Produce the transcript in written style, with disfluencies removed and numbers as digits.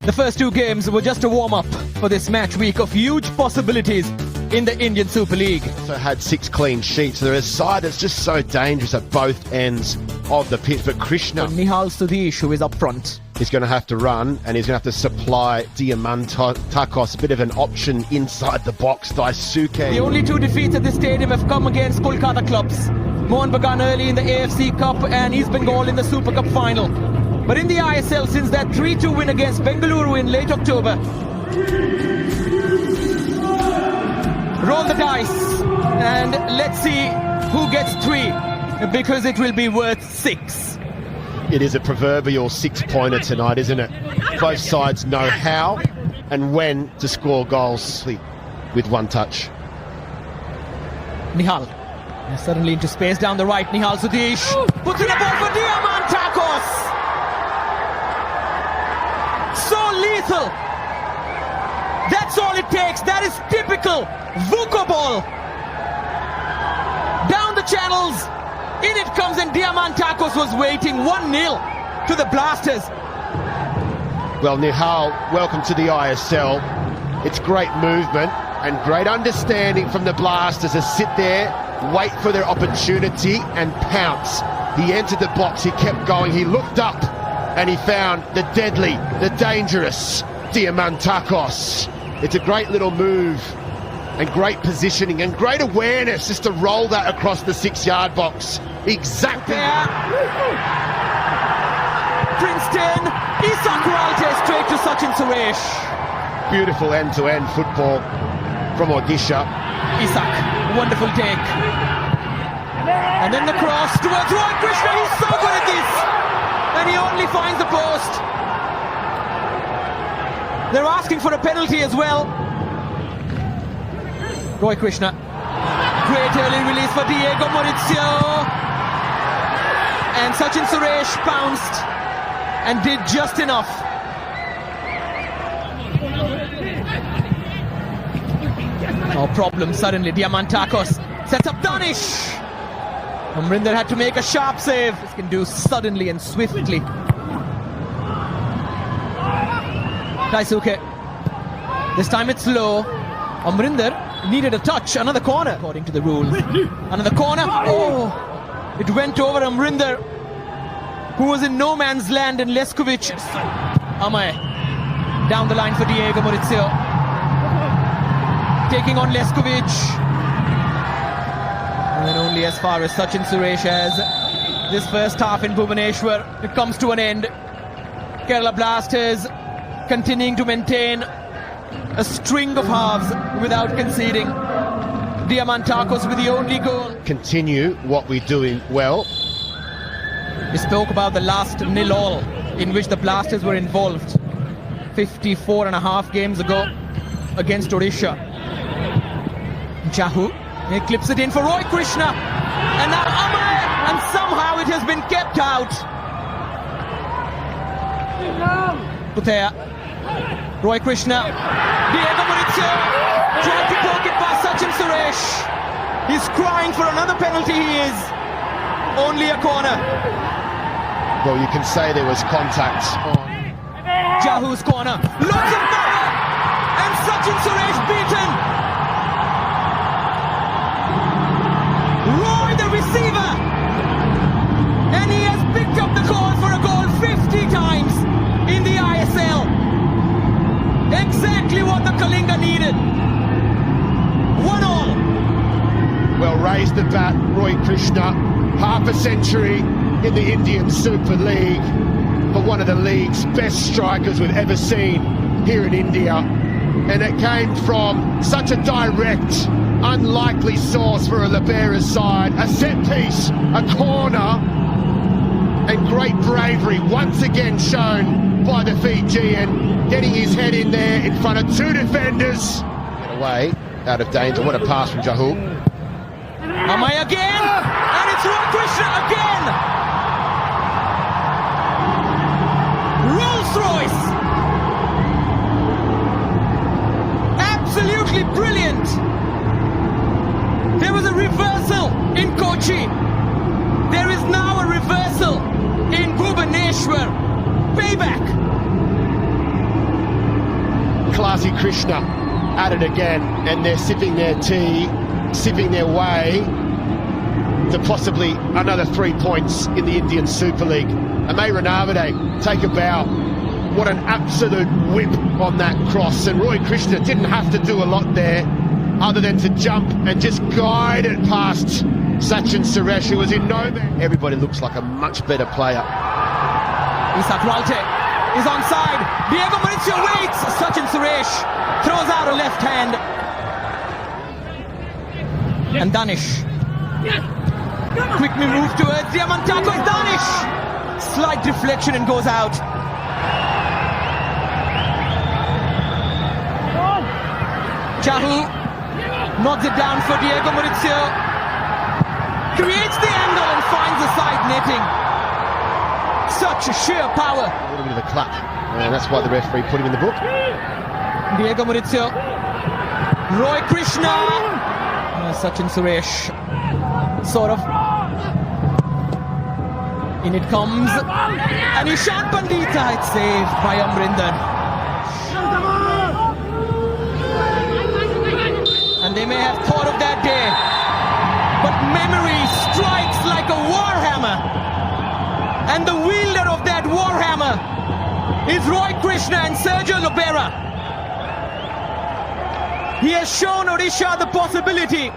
The first two games were just a warm-up for this match week of huge possibilities in the Indian Super League. So had 6 clean sheets. They're a side that's just so dangerous at both ends of the pitch. But Krishna, Nihal Sudhish, who is up front. He's going to have to run, and he's going to have to supply Diamantakos a bit of an option inside the box. Daisuke. The only 2 defeats at this stadium have come against Kolkata clubs. Mohan Bagan early in the AFC Cup and East Bengal in the Super Cup final. But in the ISL, since that 3-2 win against Bengaluru in late October, roll the dice and let's see who gets 3, because it will be worth 6. It is a proverbial 6-pointer tonight, isn't it? Both sides know how and when to score goals with one touch. Nihal suddenly into space down the right. Nihal Sudhish puts in a ball for Diamantakos. So lethal. That's all it takes. That is typical VUCA ball. Down the channels. In it comes, and Diamantakos was waiting. 1-0 to the Blasters. Well, Nihal, welcome to the ISL. It's great movement and great understanding from the Blasters to sit there, wait for their opportunity and pounce. He entered the box, he kept going, he looked up and he found the deadly, the dangerous Diamantakos. It's a great little move and great positioning and great awareness just to roll that across the 6-yard box. Exactly. Princeton, Isak Walte straight to Sachin Suresh. Beautiful end-to-end football from Odisha. Isak, wonderful take. And then the cross towards Roy Krishna. He's so good at this. And he only finds the post. They're asking for a penalty as well. Roy Krishna. Great early release for Diego Maurizio. And Sachin Suresh pounced and did just enough. No problem suddenly. Diamantakos sets up Danish. Amrinder had to make a sharp save. This can do suddenly and swiftly. Daisuke. This time it's low. Amrinder needed a touch. Another corner, according to the rules. Another corner. Oh! It went over Amrinder, who was in no man's land, and Leskovic. Amay. Down the line for Diego Maurizio. Taking on Leskovic. And then only as far as Sachin Suresh as this first half in Bhubaneswar. It comes to an end. Kerala Blasters continuing to maintain a string of halves without conceding. Diamantakos with the only goal. Continue what we're doing well. We spoke about the last 0-all in which the Blasters were involved 54 and a half games ago against Odisha. Jahu, he clips it in for Roy Krishna, and now Amay, and somehow it has been kept out. Puthaya, Roy Krishna, Diego Maurizio tried to poke it past Sachin Suresh. He's crying for another penalty. He is only a corner. Well, you can say there was contact on Jahu's corner. Lots of power, and Sachin Suresh beaten. Roy, the receiver, and he has picked up the call for a goal 50 times in the ISL. Exactly what the Kalinga needed. 1-all. Well, raised the bat, Roy Krishna. Half a century in the Indian Super League for one of the league's best strikers we've ever seen here in India. And it came from such a direct, unlikely source for a Libera's side. A set piece, a corner, and great bravery once again shown by the Fijian, getting his head in there in front of 2 defenders. Get away, out of danger. What a pass from Jahu. Amay again, and it's Roy Krishna again. Rolls Royce. Absolutely brilliant. There was a reversal in Kochi. There is now a reversal in Bhubaneswar. Payback. classy Krishna at it again, and they're sipping their tea, sipping their way to possibly another 3 points in the Indian Super League. And may Ranavade take a bow. What an absolute whip on that cross. And Roy Krishna didn't have to do a lot there other than to jump and just guide it past Sachin Suresh, who was in no man. Everybody looks like a much better player. Isak Ralte is onside. Diego Mauricio waits. Sachin Suresh throws out a left hand. And Danish. Quickly move towards Diamantako. It's Danish. Slight deflection and goes out. Chahal nods it down for Diego Mauricio. Creates the angle and finds the side netting. Such sheer power. A little bit of a clap, and that's why the referee put him in the book. Diego Mauricio. Roy Krishna. Sachin Suresh. Sort of. In it comes. And Ishan Pandita. It's saved by Amrinder. And they may have thought of that day, but memory strikes like a warhammer. And the wielder of that warhammer is Roy Krishna and Sergio Lobera. He has shown Odisha the possibility.